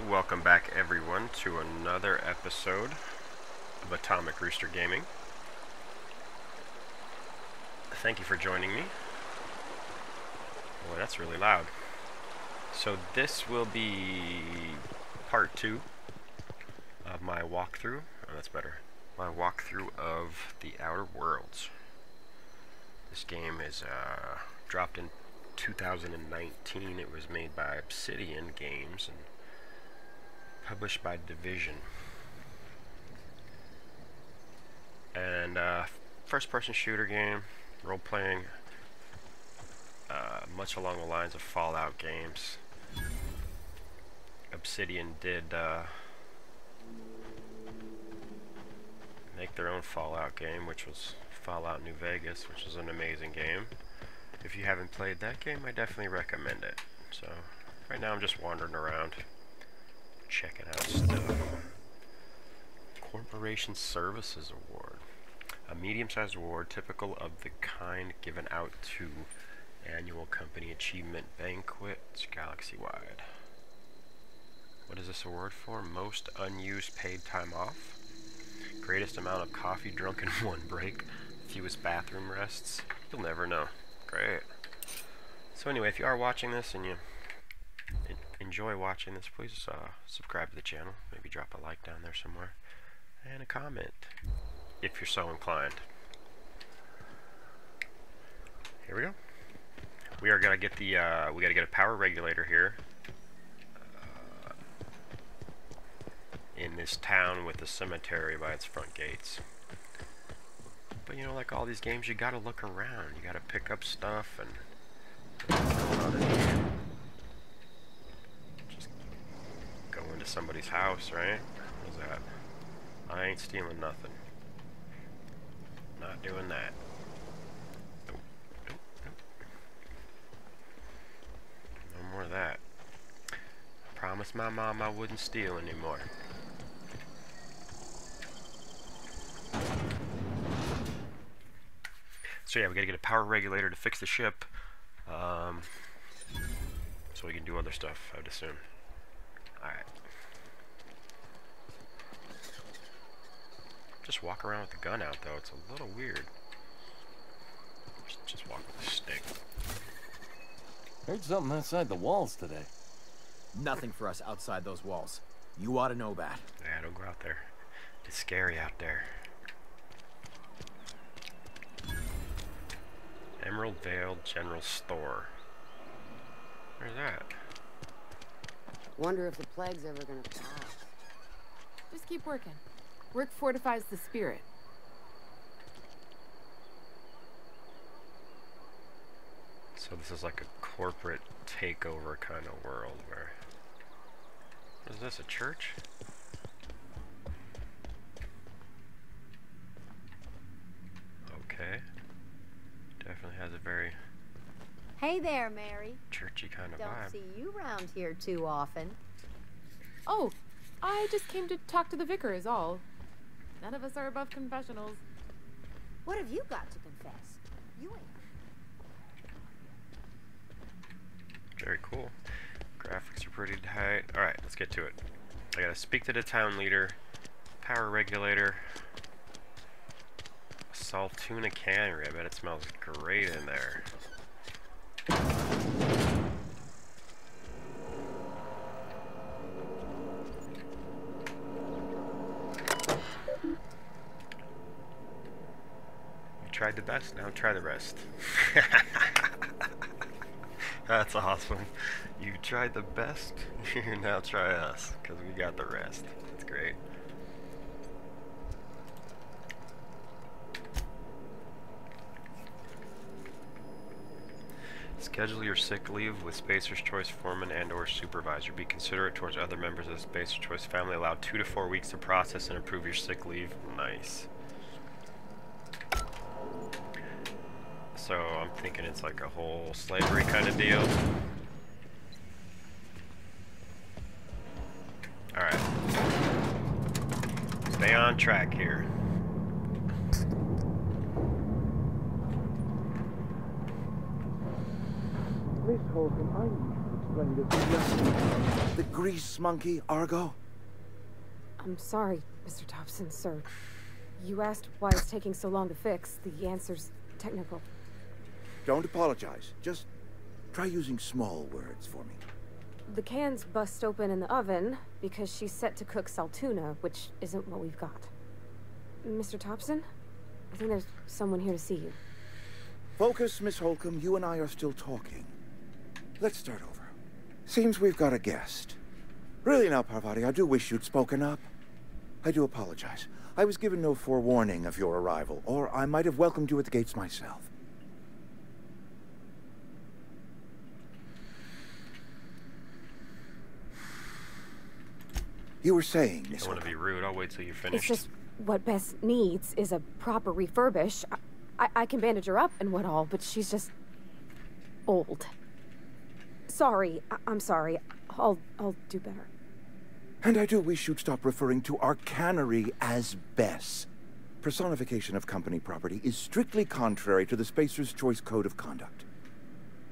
Welcome back, everyone, to another episode of Atomic Rooster Gaming. Thank you for joining me. Boy, that's really loud. So this will be part 2 of my walkthrough. Oh, that's better. My walkthrough of The Outer Worlds. This game is dropped in 2019. It was made by Obsidian Games and published by Division. And first-person shooter game, role-playing, much along the lines of Fallout games. Obsidian did make their own Fallout game, which was Fallout New Vegas, which is an amazing game. If you haven't played that game, I definitely recommend it. So right now I'm just wandering around, checking out stuff. Corporation Services Award. A medium-sized award typical of the kind given out to annual company achievement banquets galaxy-wide. What is this award for? Most unused paid time off. Greatest amount of coffee drunk in one break. Fewest bathroom rests. You'll never know. Great. So anyway, if you are watching this and you enjoy watching this, please subscribe to the channel. Maybe drop a like down there somewhere. And a comment, if you're so inclined. Here we go. We are gonna get the we gotta get a power regulator here in this town with the cemetery by its front gates. But you know, like all these games, you gotta look around. You gotta pick up stuff and just go into somebody's house, right? What's that? I ain't stealing nothing. Not doing that. Nope, nope, nope. No more of that. I promised my mom I wouldn't steal anymore. So yeah, we gotta get a power regulator to fix the ship. So we can do other stuff, I would assume. Alright. Just walk around with the gun out, though. It's a little weird. Just walk with a stick. Heard something outside the walls today. Nothing for us outside those walls. You ought to know that. Yeah, don't go out there. It's scary out there. Emerald Vale General Store. Where's that? Wonder if the plague's ever gonna pass. Just keep working. Work fortifies the spirit. So this is like a corporate takeover kind of world where... Is this a church? Okay. Definitely has a very Hey there, Mary. churchy kind of Don't vibe. see you around here too often. Oh, I just came to talk to the vicar is all. None of us are above confessionals. What have you got to confess? You ain't. Very cool. Graphics are pretty tight. Alright, let's get to it. I gotta speak to the town leader. Power regulator. Saltuna Cannery. I bet it smells great in there. You tried the best, now try the rest. That's awesome. You tried the best, now try us, because we got the rest. That's great. Schedule your sick leave with Spacer's Choice foreman and or supervisor. Be considerate towards other members of the Spacer's Choice family. Allow 2 to 4 weeks to process and approve your sick leave. Nice. So I'm thinking it's like a whole slavery kind of deal. Alright. Stay on track here. Miss Holcomb, I need you to going to be us. The grease monkey, Argo? I'm sorry, Mr. Thompson, sir. You asked why it's taking so long to fix. The answer's technical. Don't apologize. Just try using small words for me. The can's bust open in the oven because she's set to cook saltuna, which isn't what we've got. Mr. Thompson? I think there's someone here to see you. Focus, Miss Holcomb. You and I are still talking. Let's start over. Seems we've got a guest. Really now, Parvati, I do wish you'd spoken up. I do apologize. I was given no forewarning of your arrival, or I might have welcomed you at the gates myself. You were saying, Miss I want to be rude. I'll wait till you're It's finished. just what Bess needs is a proper refurbish. I can bandage her up and what all, but she's just old. Sorry, I'm sorry. I'll do better. And I do wish you'd stop referring to our cannery as Bess. Personification of company property is strictly contrary to the Spacer's Choice Code of Conduct.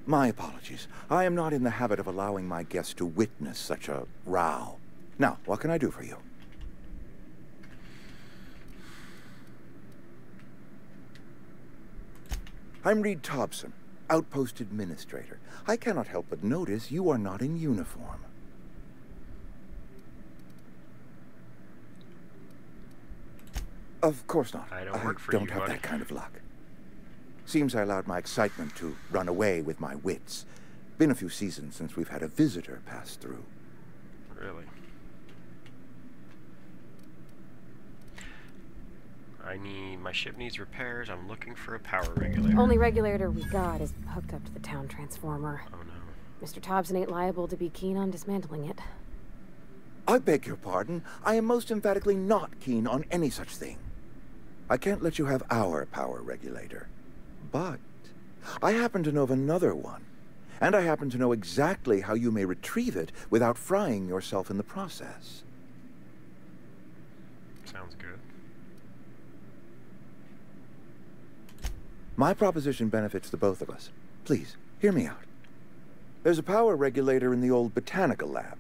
My apologies. I am not in the habit of allowing my guests to witness such a row. Now, what can I do for you? I'm Reed Thompson, Outpost Administrator. I cannot help but notice you are not in uniform. Of course not. I don't work for don't you, have buddy. that kind of luck. Seems I allowed my excitement to run away with my wits. Been a few seasons since we've had a visitor pass through. Really? My ship needs repairs. I'm looking for a power regulator. Only regulator we got is hooked up to the town transformer. Oh no. Mr. Thompson ain't liable to be keen on dismantling it. I beg your pardon. I am most emphatically not keen on any such thing. I can't let you have our power regulator. But I happen to know of another one. And I happen to know exactly how you may retrieve it without frying yourself in the process. Sounds good. My proposition benefits the both of us. Please, hear me out. There's a power regulator in the old botanical lab.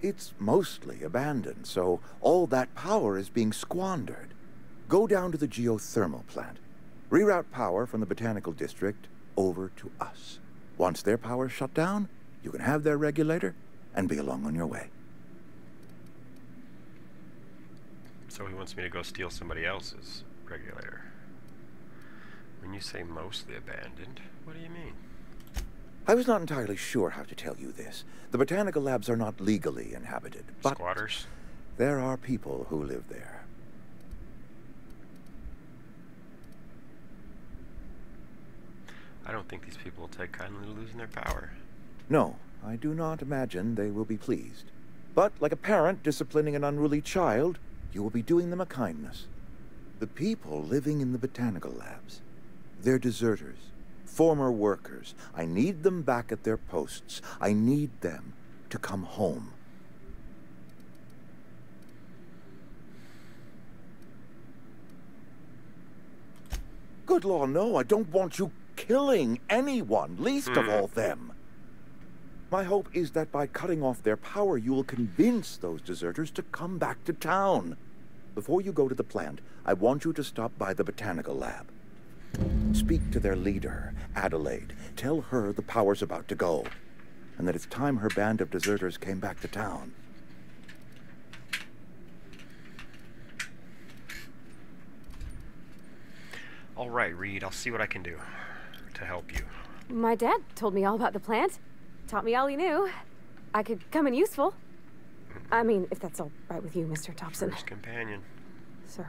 It's mostly abandoned, so all that power is being squandered. Go down to the geothermal plant. Reroute power from the botanical district over to us. Once their power's shut down, you can have their regulator and be along on your way. So he wants me to go steal somebody else's regulator. When you say mostly abandoned, what do you mean? I was not entirely sure how to tell you this. The botanical labs are not legally inhabited, but Squatters? there are people who live there. I don't think these people will take kindly to losing their power. No, I do not imagine they will be pleased. But like a parent disciplining an unruly child, you will be doing them a kindness. The people living in the botanical labs, they're deserters, former workers. I need them back at their posts. I need them to come home. Good law, no, I don't want you killing anyone, least of all them. My hope is that by cutting off their power, you will convince those deserters to come back to town. Before you go to the plant, I want you to stop by the botanical lab. Speak to their leader, Adelaide. Tell her the power's about to go, and that it's time her band of deserters came back to town. All right, Reed, I'll see what I can do to help you. My dad told me all about the plant. Taught me all he knew. I could come in useful. I mean, if that's all right with you, Mr. Thompson. First companion. Sir.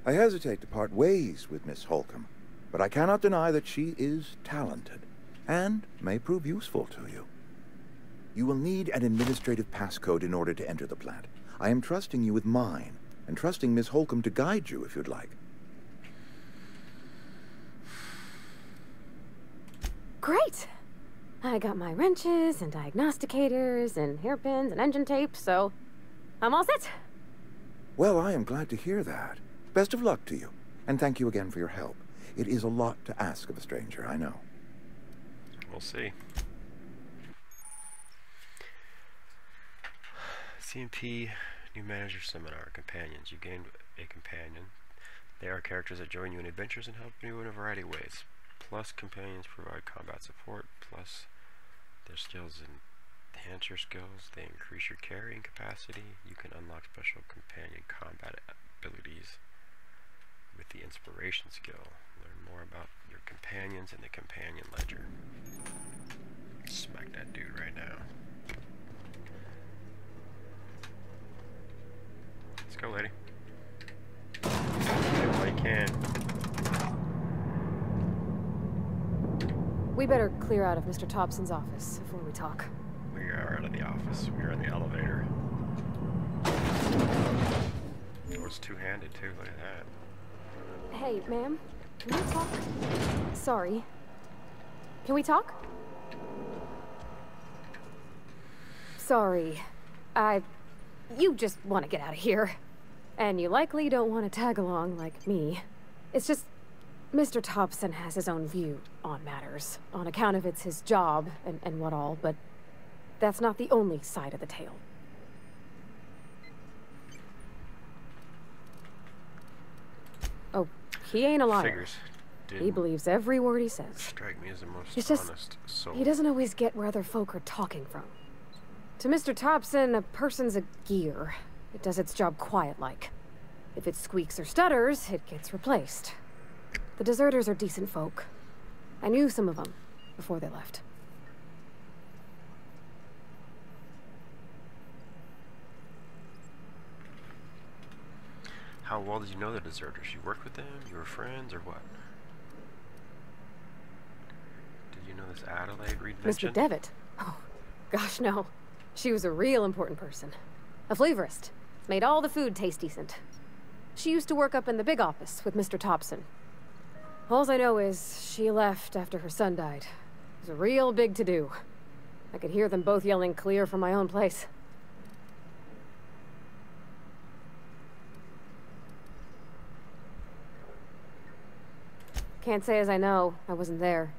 I hesitate to part ways with Miss Holcomb, but I cannot deny that she is talented and may prove useful to you. You will need an administrative passcode in order to enter the plant. I am trusting you with mine, and trusting Miss Holcomb to guide you if you'd like. Great! I got my wrenches and diagnosticators and hairpins and engine tape, so I'm all set. Well, I am glad to hear that. Best of luck to you, and thank you again for your help. It is a lot to ask of a stranger, I know. We'll see. CMP New Manager Seminar. Companions. You gained a companion. They are characters that join you in adventures and help you in a variety of ways. Plus, companions provide combat support. Plus, their skills enhance your skills. They increase your carrying capacity. You can unlock special companion combat abilities with the inspiration skill. Learn more about your companions in the companion ledger. Smack that dude right now. Let's go, lady. Do what you can. We better clear out of Mr. Thompson's office before we talk. We are out of the office. We are in the elevator. Oh, it's two-handed too. Look at that. Hey, ma'am, can we talk? Sorry. Can we talk? Sorry. You just want to get out of here. And you likely don't want to tag along like me. It's just, Mr. Thompson has his own view on matters, on account of it's his job and what all, but that's not the only side of the tale. Oh, he ain't a liar. Figures. He believes every word he says. Strike me as the most It's just, honest soul. he doesn't always get where other folk are talking from. To Mr. Thompson, a person's a gear. It does its job quiet-like. If it squeaks or stutters, it gets replaced. The deserters are decent folk. I knew some of them before they left. How well did you know the deserters? You worked with them? You were friends, or what? Did you know this Adelaide Reed Miss mentioned? McDevitt? Oh, gosh, no. She was a real important person. A flavorist. Made all the food taste decent. She used to work up in the big office with Mr. Thompson. All I know is she left after her son died. It was a real big to-do. I could hear them both yelling clear from my own place. Can't say as I know. I wasn't there.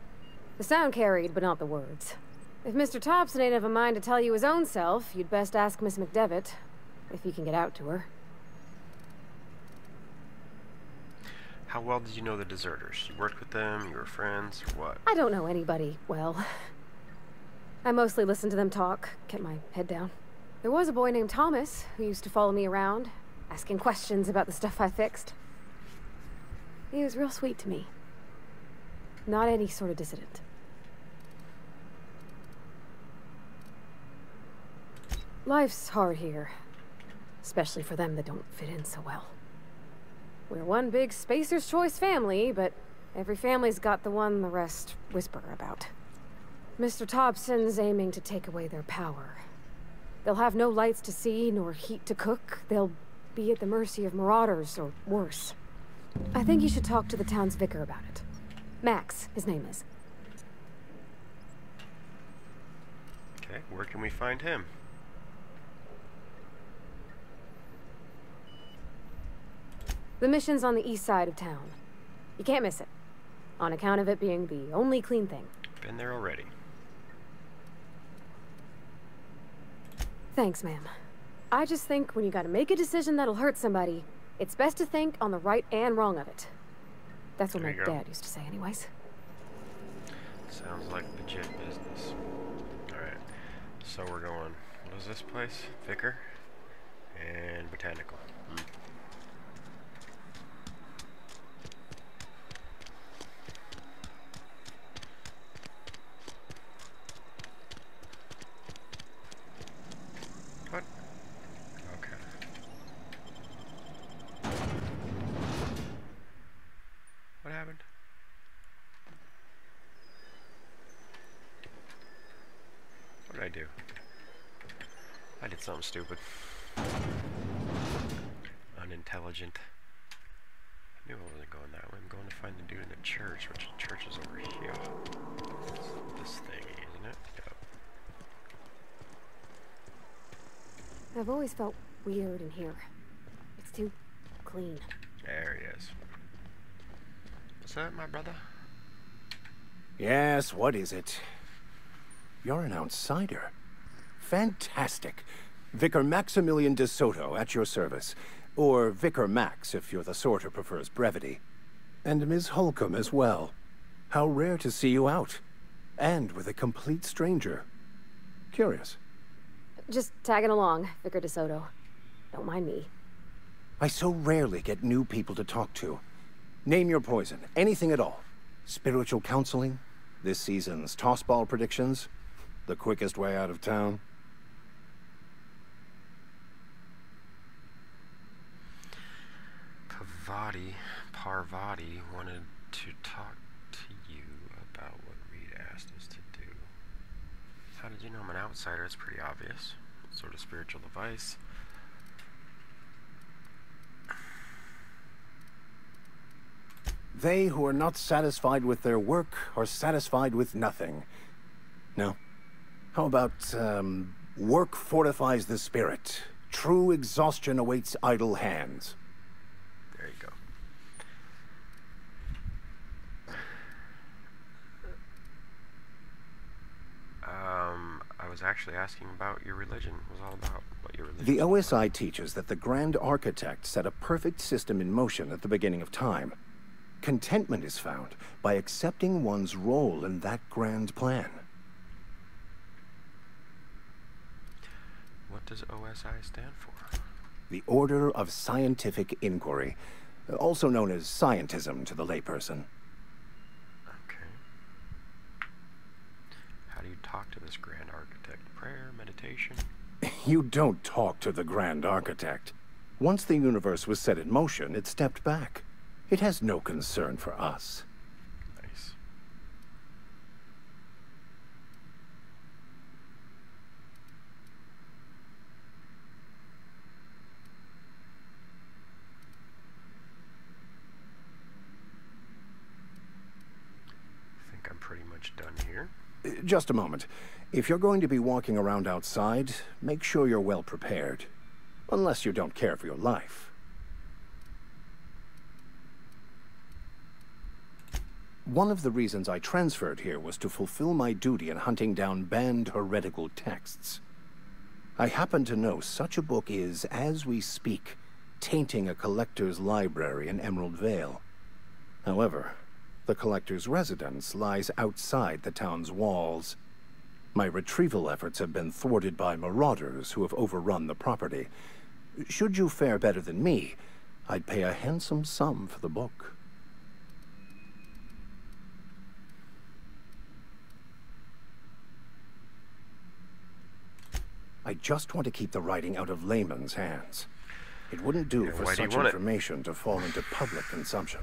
The sound carried, but not the words. If Mr. Thompson ain't of a mind to tell you his own self, you'd best ask Miss McDevitt, if you can get out to her. How well did you know the deserters? You worked with them? You were friends, or what? I don't know anybody well. I mostly listened to them talk, kept my head down. There was a boy named Thomas who used to follow me around, asking questions about the stuff I fixed. He was real sweet to me. Not any sort of dissident. Life's hard here, especially for them that don't fit in so well. We're one big Spacer's Choice family, but every family's got the one the rest whisper about. Mr. Thompson's aiming to take away their power. They'll have no lights to see, nor heat to cook. They'll be at the mercy of marauders, or worse. I think you should talk to the town's vicar about it. Max, his name is. Okay, where can we find him? The mission's on the east side of town. You can't miss it, on account of it being the only clean thing. Been there already. Thanks, ma'am. I just think when you gotta make a decision that'll hurt somebody, it's best to think on the right and wrong of it. That's what There my you go. dad used to say anyways. Sounds like legit business. Alright, so we're going, what is this place? Vicar and Botanical. What? Okay. What happened? What did I do? I did something stupid. Unintelligent. I knew I wasn't going that way. I'm going to find the dude in the church, which the church is over here. It's this thing, isn't it? Yep. I've always felt weird in here. It's too clean. There he is. What's that, my brother? Yes, what is it? You're an outsider. Fantastic. Vicar Maximilian de Soto, at your service. Or Vicar Max, if you're the sort who prefers brevity. And Ms. Holcomb as well. How rare to see you out. And with a complete stranger. Curious. Just tagging along, Vicar DeSoto. Don't mind me. I so rarely get new people to talk to. Name your poison, anything at all. Spiritual counseling, this season's tossball predictions, the quickest way out of town. Parvati wanted to talk to you about what Reed asked us to do. How did you know I'm an outsider? It's pretty obvious. What sort of spiritual device? They who are not satisfied with their work are satisfied with nothing. No. How about, work fortifies the spirit. True exhaustion awaits idle hands. There you go. I was actually asking about your religion. It was all about what your religion The was all OSI teaches that the Grand Architect set a perfect system in motion at the beginning of time. Contentment is found by accepting one's role in that grand plan. What does OSI stand for? The Order of Scientific Inquiry, also known as scientism to the layperson. Okay. How do you talk to this Grand Architect? Prayer, meditation? You don't talk to the Grand Architect. Once the universe was set in motion, it stepped back. It has no concern for us. Nice. I think I'm pretty much done here. Just a moment. If you're going to be walking around outside, make sure you're well prepared. Unless you don't care for your life. One of the reasons I transferred here was to fulfill my duty in hunting down banned heretical texts. I happen to know such a book is, as we speak, tainting a collector's library in Emerald Vale. However, the collector's residence lies outside the town's walls. My retrieval efforts have been thwarted by marauders who have overrun the property. Should you fare better than me, I'd pay a handsome sum for the book. I just want to keep the writing out of layman's hands. It wouldn't do for why do you such want it? information to fall into public consumption.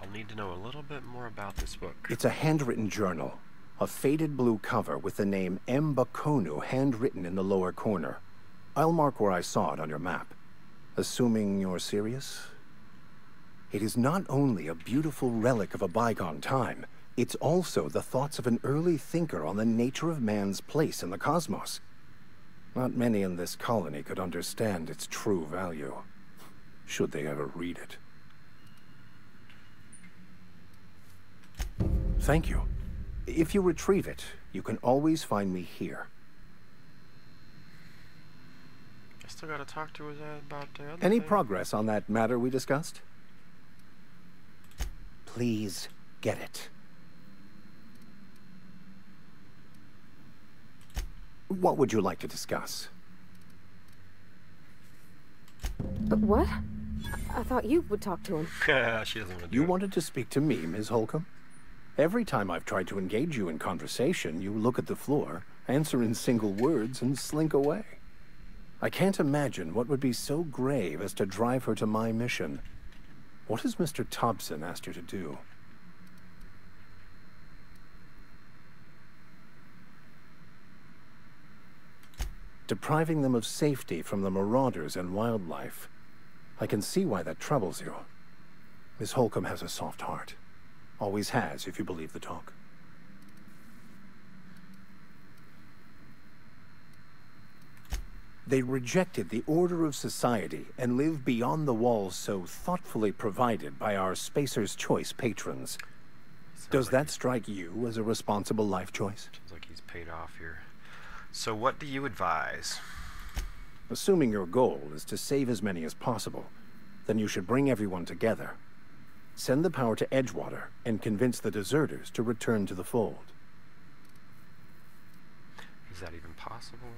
I'll need to know a little bit more about this book. It's a handwritten journal. A faded blue cover with the name M. Bakonu handwritten in the lower corner. I'll mark where I saw it on your map. Assuming you're serious? It is not only a beautiful relic of a bygone time, it's also the thoughts of an early thinker on the nature of man's place in the cosmos. Not many in this colony could understand its true value, should they ever read it. Thank you. If you retrieve it, you can always find me here. I still gotta talk to her about the other Any thing. progress on that matter we discussed? Please get it. What would you like to discuss? But what? I thought you would talk to him. She doesn't want to do You it. wanted to speak to me, Ms. Holcomb? Every time I've tried to engage you in conversation, you look at the floor, answer in single words, and slink away. I can't imagine what would be so grave as to drive her to my mission. What has Mr. Thompson asked you to do? Depriving them of safety from the marauders and wildlife. I can see why that troubles you. Miss Holcomb has a soft heart. Always has, if you believe the talk. They rejected the order of society and live beyond the walls so thoughtfully provided by our Spacer's Choice patrons. Does that strike you as a responsible life choice? Sounds like he's paid off here. So what do you advise? Assuming your goal is to save as many as possible, then you should bring everyone together. Send the power to Edgewater and convince the deserters to return to the fold. Is that even possible?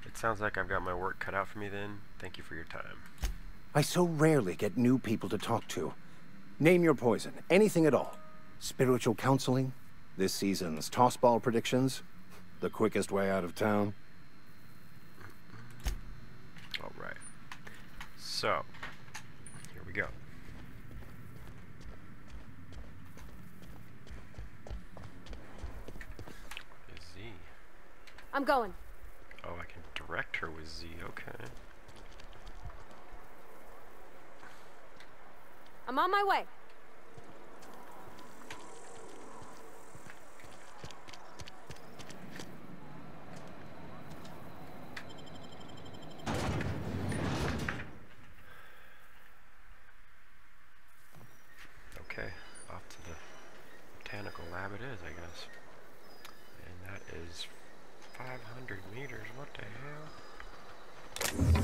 It sounds like I've got my work cut out for me then. Thank you for your time. I so rarely get new people to talk to. Name your poison, anything at all. Spiritual counseling, this season's tossball predictions, the quickest way out of town. All right. So, here we go. Z. I'm going. Oh, I can direct her with Z. Okay. I'm on my way. Okay, off to the botanical lab it is, I guess. And that is 500 meters. What the hell? Seems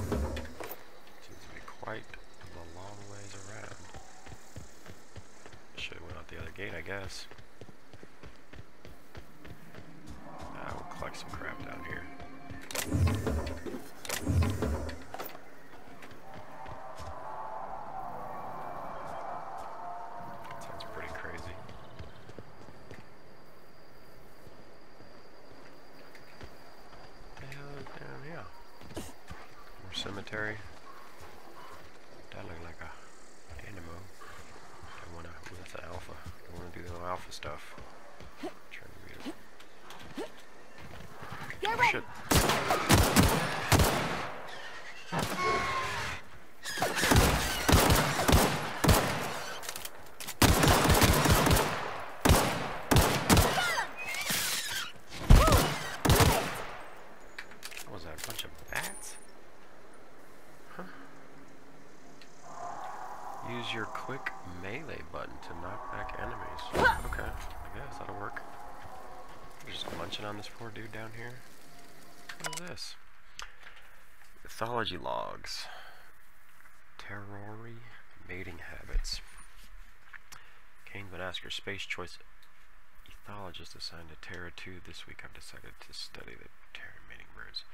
to be quite a long ways around. Should have went out the other gate, I guess. We'll collect some crap down here. Sounds pretty crazy. What the hell is down here? More cemetery. That looked like a animal. Don't wanna. Ooh, that's an alpha. Don't wanna do the alpha stuff. Trying to read it. Get Oh, ready. shit. What was that? A bunch of bats? Huh? Use your quick melee button to knock back enemies. Okay, I guess that'll work. Just munching on this poor dude down here. What is this? Ethology logs. Terrori mating habits. Kane Van Asker, space choice ethologist assigned to Terra 2. This week I've decided to study the Terra mating birds.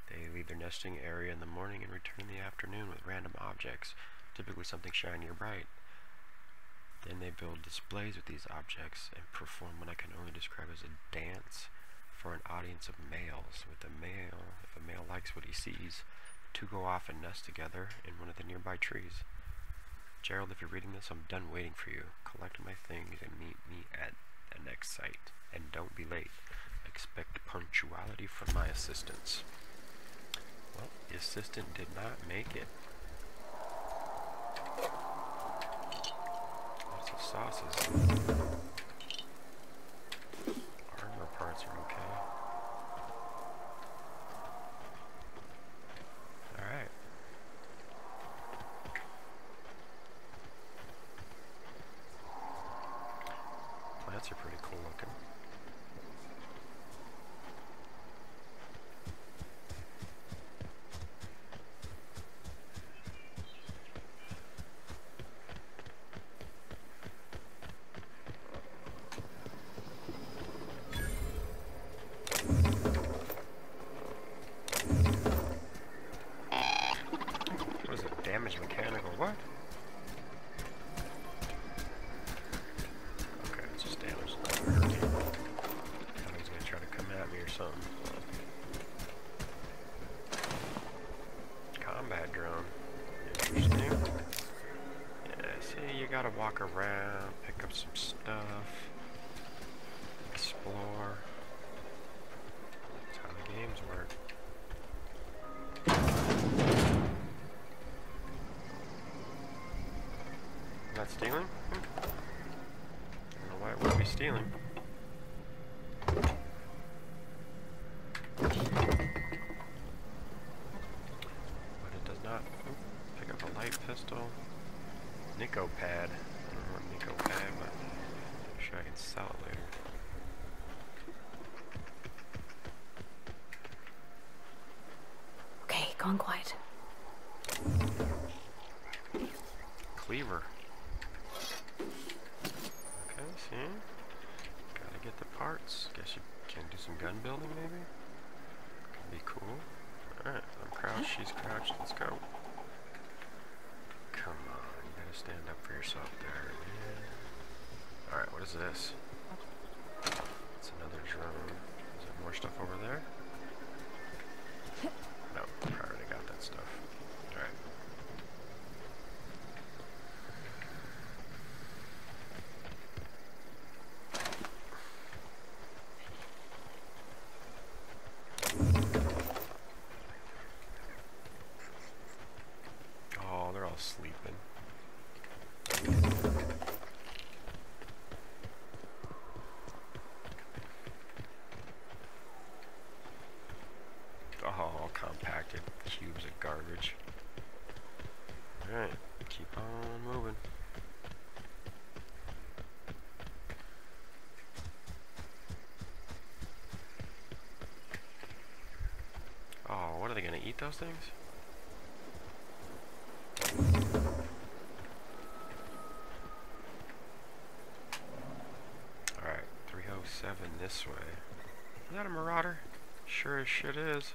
They leave their nesting area in the morning and return in the afternoon with random objects, typically something shiny or bright. Then they build displays with these objects and perform what I can only describe as a dance for an audience of males. If a male likes what he sees, the two go off and nest together in one of the nearby trees. Gerald, if you're reading this, I'm done waiting for you. Collect my things and meet me at the next site. And don't be late. Expect punctuality from my assistants. Well, the assistant did not make it. Lots of sauces. Armor parts are okay. Alright. Plants are pretty cool looking. What is it? Damaged mechanical? What? Okay, it's just damaged. Not gonna hurt me. I thought he was gonna try to come at me or something. Combat drone. Interesting. Yeah, see, you gotta walk around, pick up some stuff, explore. That's how the games work. Not stealing? I don't know why it would be stealing. But it does not. Pick up a light pistol. Nico pad. I don't know what Nico pad, but I'm sure I can sell it later. Okay, gone quiet. Cleaver. Okay, see? Gotta get the parts. Guess you can do some gun building, maybe? Could be cool. Alright, I'm crouched, she's crouched, let's go. Come on, you gotta stand up for yourself there. Yeah. Alright, what is this? It's another drone. Is there more stuff over there? No, I already got that stuff. Alright. Oh, they're all sleeping. Oh, compacted cubes of garbage. Alright, keep on moving. Oh, what are they gonna eat those things? Alright, 307 this way. Is that a marauder? Sure as shit is.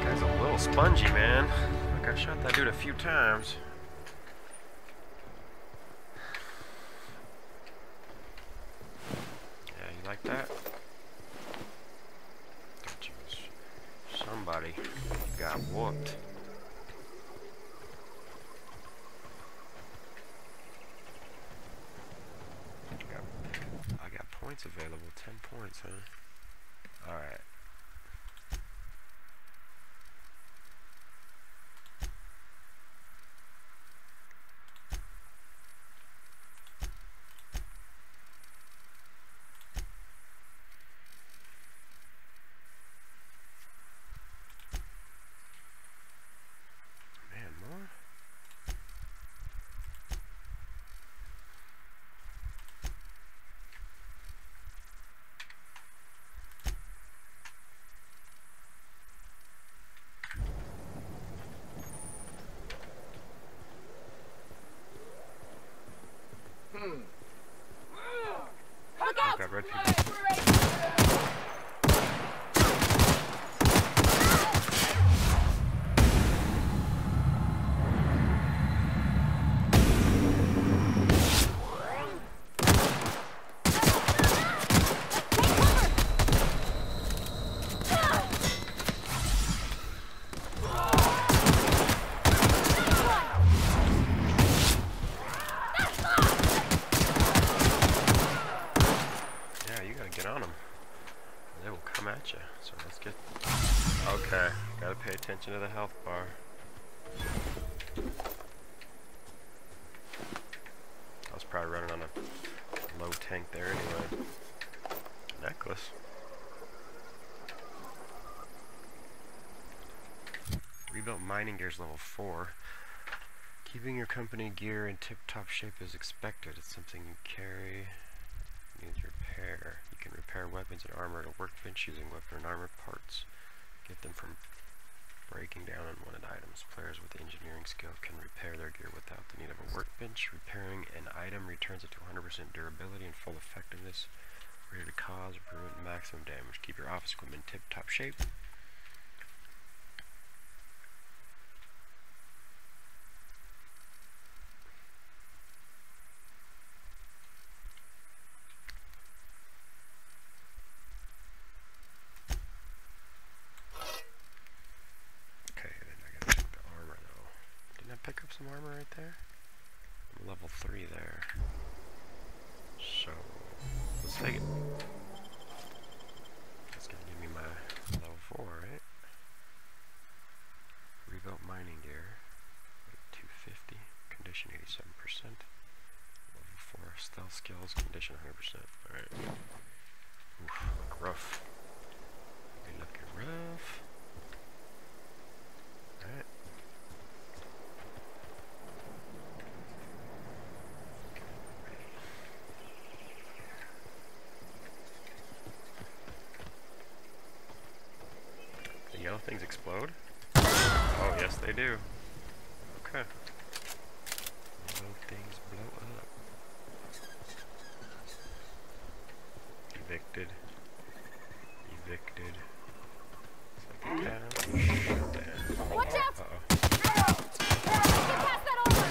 Guy's a little spongy, man. Like I shot that dude a few times. Yeah, you like that? Thought you was somebody got whooped. I got points available. 10 points, huh? Alright. Man, more? Look out! Got red people. Yeah, you gotta get on them. They will come at you. So let's get. Okay, gotta pay attention to the health bar. I was probably running on a low tank there anyway. Necklace. Rebuilt mining gears level 4. Keeping your company gear in tip-top shape is expected. It's something you carry. Needs repair. You can repair weapons and armor at a workbench using weapon and armor parts. Get them from breaking down unwanted items. Players with engineering skill can repair their gear without the need of a workbench. Repairing an item returns it to 100% durability and full effectiveness. Ready to cause or prevent maximum damage. Keep your office equipment in tip-top shape. Pick up some armor right there. I'm level 3 there. So let's take it. things explode? Oh, yes they do. Okay. Little things blow up. Evicted. Evicted. Second down. Shut down. Watch out! Uh-oh. Pass that over!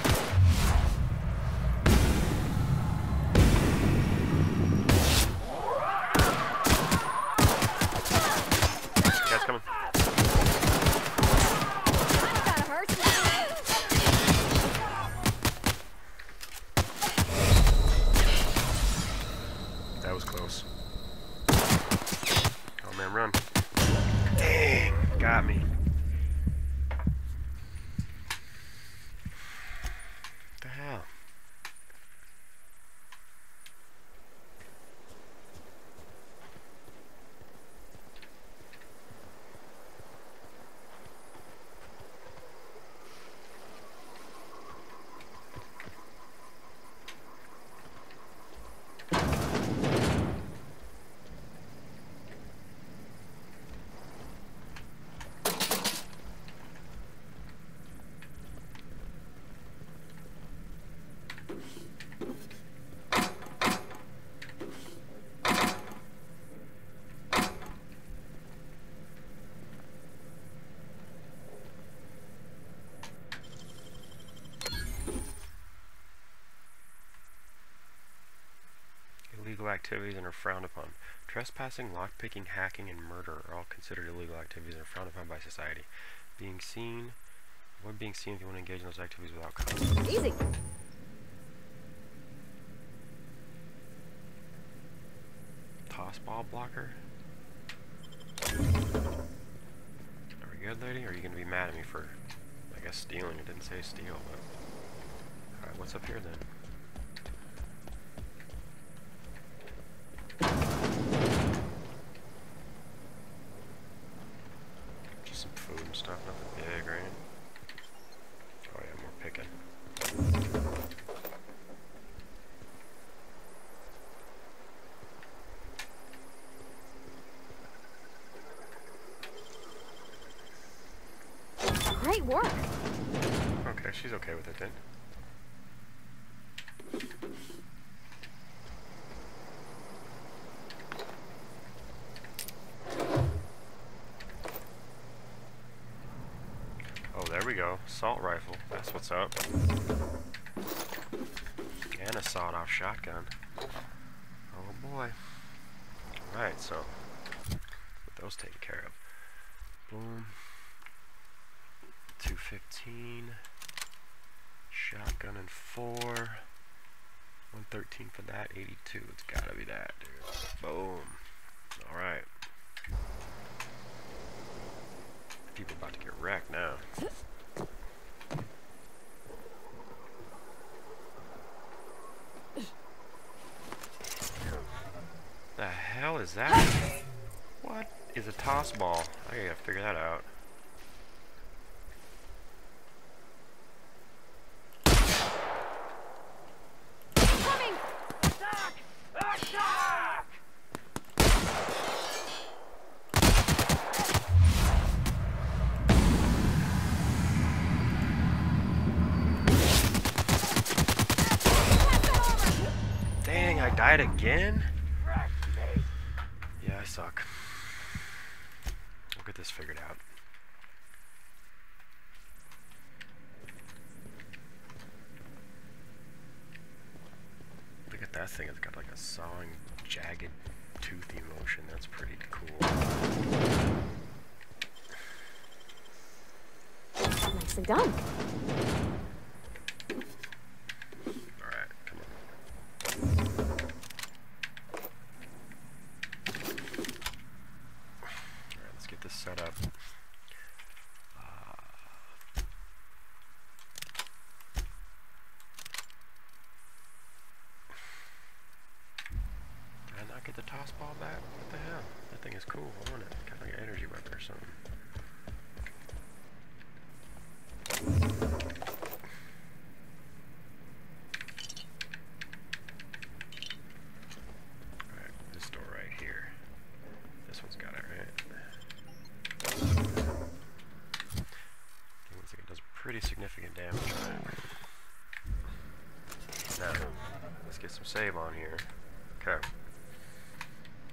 Cat's coming. That hurts. That was close. Oh man, run. Dang, got me. What the hell? Illegal activities and are frowned upon. Trespassing, lockpicking, hacking, and murder are all considered illegal activities and are frowned upon by society. Being seen, avoid being seen if you want to engage in those activities without consequence. Easy. Toss ball blocker. Are we good, lady? Or are you gonna be mad at me for, I guess, stealing? It didn't say steal, but alright, what's up here then? Just some food and stuff, nothing big, right? Oh yeah, more picking. Great work. Okay, she's okay with it then. Oh, there we go. Assault rifle. That's what's up. And a sawed-off shotgun. Oh boy. Alright, so get those taken care of. Boom. 215. Shotgun and 4. 113 for that. 82. It's gotta be that, dude. Boom. Alright. People about to get wrecked now. The hell is that? What is a toss ball? I gotta figure that out. Coming! Dang, I died again? Yeah, I suck. We'll get this figured out. Look at that thing, it's got like a sawing, jagged, toothy motion. That's pretty cool. Nicely done. Alright, come on. Alright, let's get this set up. Did I not get the toss ball back? What the hell? That thing is cool. I want it. Got like an energy weapon or something. Alright, this door right here. This one's got it, right? pretty significant damage on it. Now, let's get some save on here. Okay.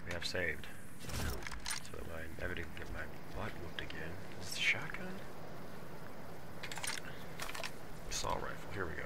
We have saved. So that I never didn't get my butt whooped again. Is this a shotgun? Assault rifle. Here we go.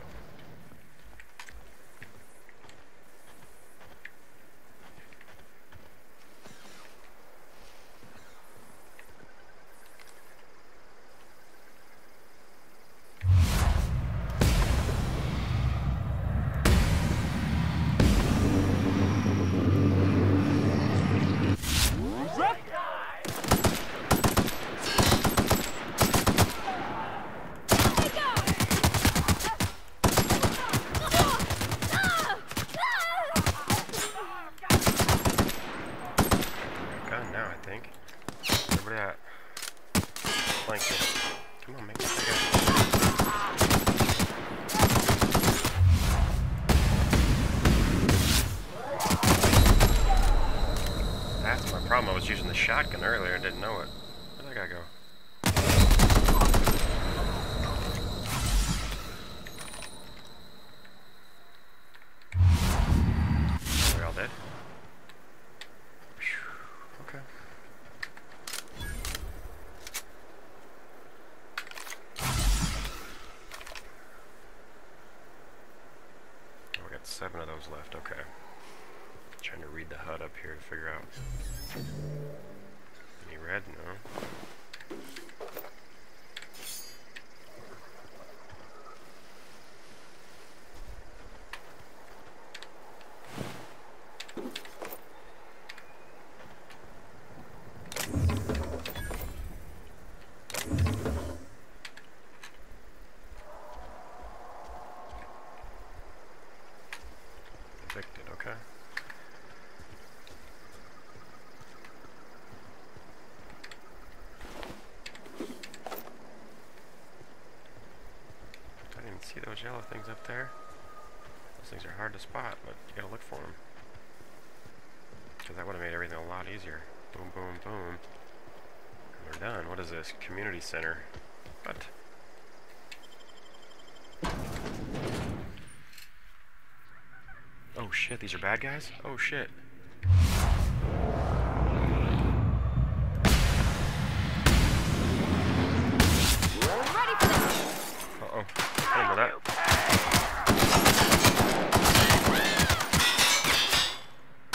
Come on, make it bigger. That's my problem. I was using the shotgun earlier and didn't know it. Where'd that guy go? Are we all dead? Okay. Oh, we got 7 of those left. Okay. Trying to read the HUD up here to figure out. Any red? No. Evicted, okay. I didn't see those yellow things up there. Those things are hard to spot, but you gotta look for them. Because that would have made everything a lot easier. Boom, boom, boom. And we're done. What is this? Community center. What? Oh shit, these are bad guys? Oh shit. Ready for this. Uh-oh. I didn't know that. I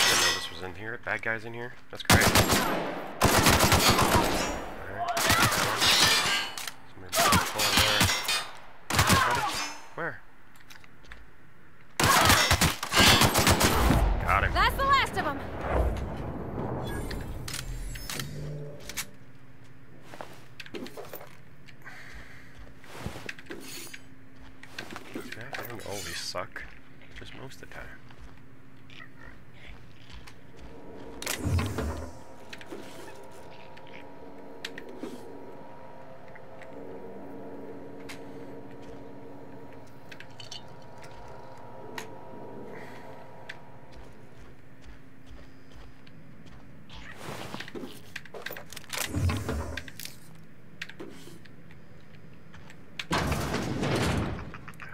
didn't know this was in here. Bad guys in here? That's great. Alright. Somebody's pulling there. Where? Got him. That's the last of them. I don't always suck, just most of the time.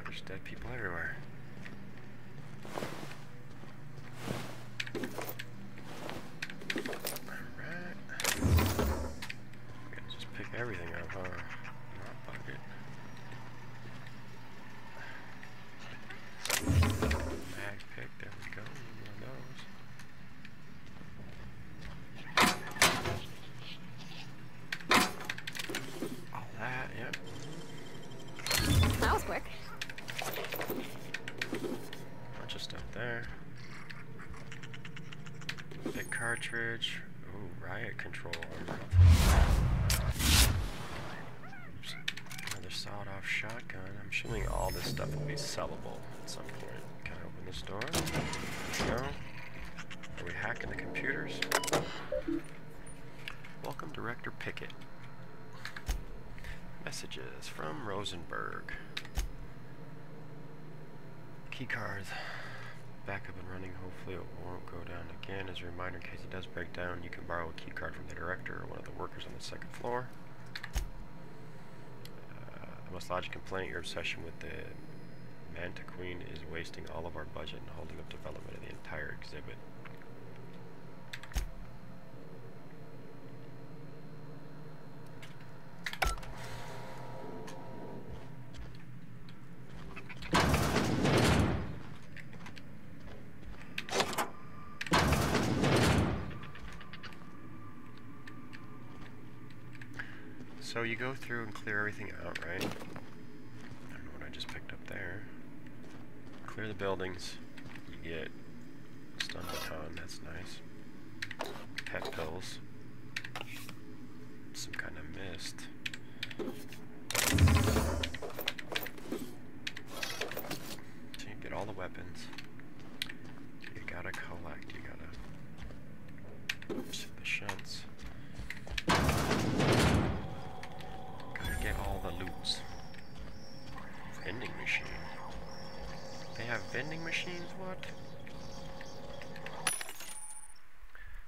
There's dead people everywhere. Alright. We gotta just pick everything up, huh? Not bucket. Bag pick, there we go. One of those. All that, yep. That was quick. Bunch of stuff there. Big cartridge. Ooh, riot control armor. Oops. Another sawed-off shotgun. I'm assuming all this stuff will be sellable at some point. Can I open this door? No. Are we hacking the computers? Welcome, Director Pickett. Messages from Rosenberg. Keycards. Back up and running. Hopefully it won't go down again. As a reminder, in case it does break down, you can borrow a keycard from the director or one of the workers on the 2nd floor. must lodge a complaint. Your obsession with the Mantiqueen is wasting all of our budget and holding up development of the entire exhibit. So you go through and clear everything out, right? I don't know what I just picked up there. Clear the buildings. You get stun baton, that's nice. Pet pills. Some kind of mist. So you get all the weapons. You gotta collect, you gotta... Oops, the shunts. Get all the loots. Vending machine. They have vending machines? What?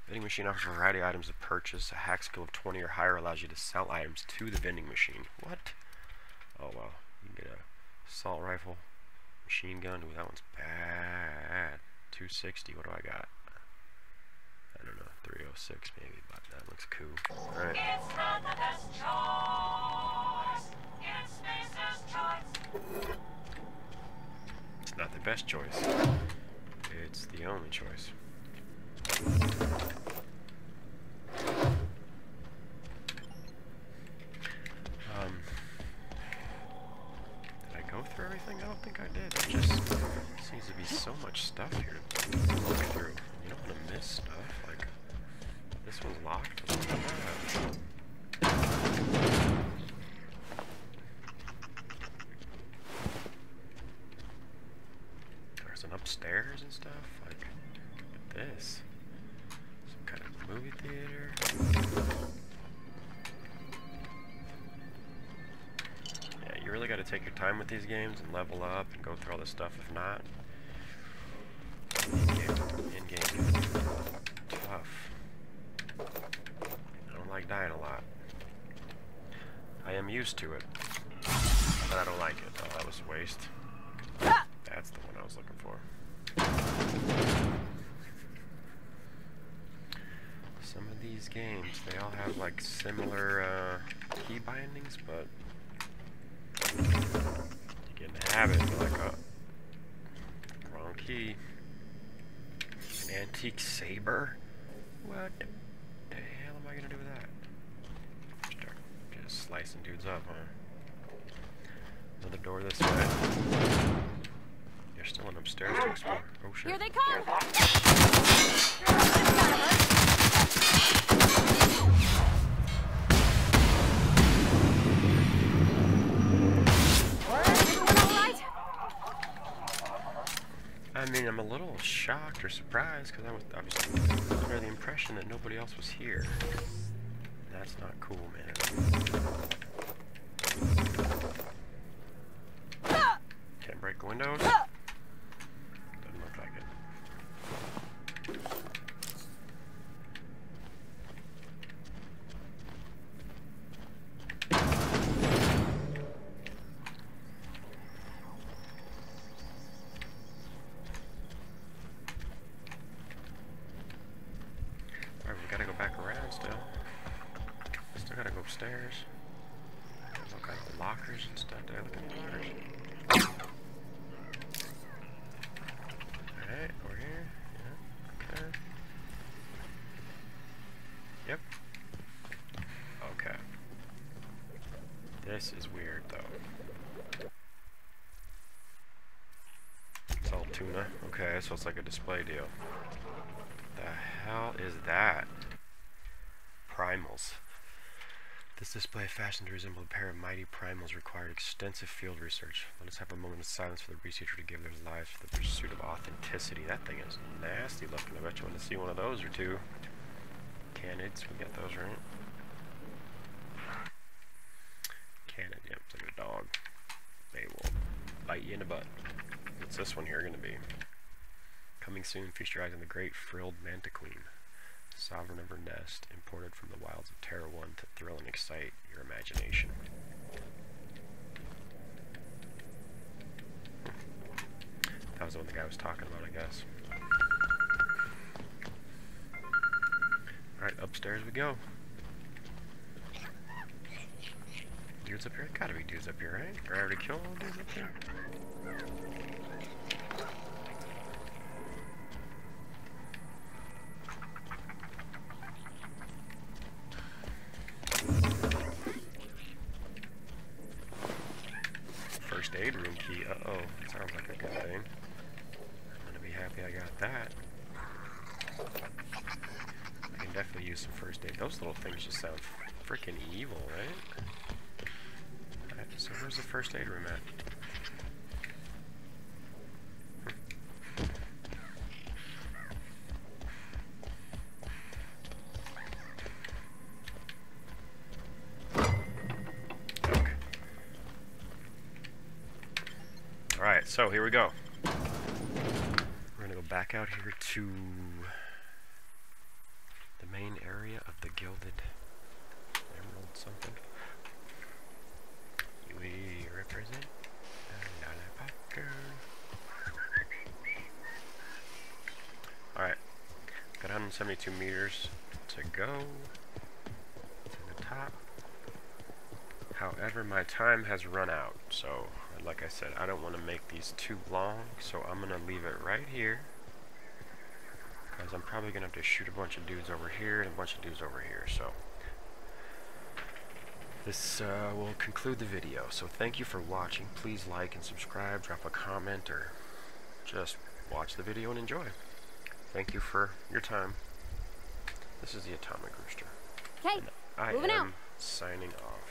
Vending machine offers a variety of items to purchase. A hack skill of 20 or higher allows you to sell items to the vending machine. What? Oh wow. You can get a assault rifle, machine gun. Ooh, that one's bad. 260. What do I got? I don't know. 306 maybe, but that looks cool. Alright. It's not the best choice. It's Mace's choice. It's not the best choice. It's the only choice. Did I go through everything? I don't think I did. There just seems to be so much stuff here to look through. You don't want to miss stuff. Like, this one's locked. Look at that. There's an upstairs and stuff. Like, look at this. Some kind of movie theater. Yeah, you really got to take your time with these games and level up and go through all this stuff. If not, in-game tough. I don't like dying a lot. I am used to it, but I don't like it. Oh, that was a waste. That's the one I was looking for. Some of these games, they all have like similar key bindings, but you get in the habit of like, oh, wrong key. An antique saber? What the hell am I gonna do with that? Start just slicing dudes up, huh? Another door this way. There's still an upstairs to explore. Oh shit. Here they come! I mean, I'm a little shocked or surprised because I was under the impression that nobody else was here. That's not cool, man. Can't break the windows? Doesn't look like it. Alright, we gotta go back around still. Still gotta go upstairs. There's all kinds of lockers and stuff there. Look at the lockers. Alright, over here. Yeah, okay. Yep. Okay. This is weird, though. It's all tuna. Okay, so it's like a display deal. The hell is that? Primals. This display fashioned to resemble a pair of mighty primals required extensive field research. Let us have a moment of silence for the researcher to give their lives to the pursuit of authenticity. That thing is nasty looking. I bet you want to see one of those or two. Canids, we got those, right? Canid, yep, it's like a dog. They will bite you in the butt. What's this one here going to be? Coming soon, feast your eyes on the great frilled Mantiqueen, sovereign of her nest, imported from the wilds of Terra 1 to thrill and excite your imagination. That was the one the guy was talking about, I guess. Alright, upstairs we go. Dudes up here? Gotta be dudes up here, right? Or I already killed all the dudes up here? First aid room key. Uh-oh. Sounds like a good thing. I'm gonna be happy I got that. I can definitely use some first aid. Those little things just sound freaking evil, right? Alright, so where's the first aid room at? Alright, so here we go. We're gonna go back out here to the main area of the Gilded Emerald something. We represent Parker. Alright, got 172 meters to go to the top. However, my time has run out, so like I said, I don't want to make these too long, so I'm going to leave it right here, because I'm probably going to have to shoot a bunch of dudes over here and a bunch of dudes over here, so this will conclude the video. So thank you for watching. Please like and subscribe, drop a comment, or just watch the video and enjoy. Thank you for your time. This is the Atomic Rooster. Okay, and I moving am out. signing off.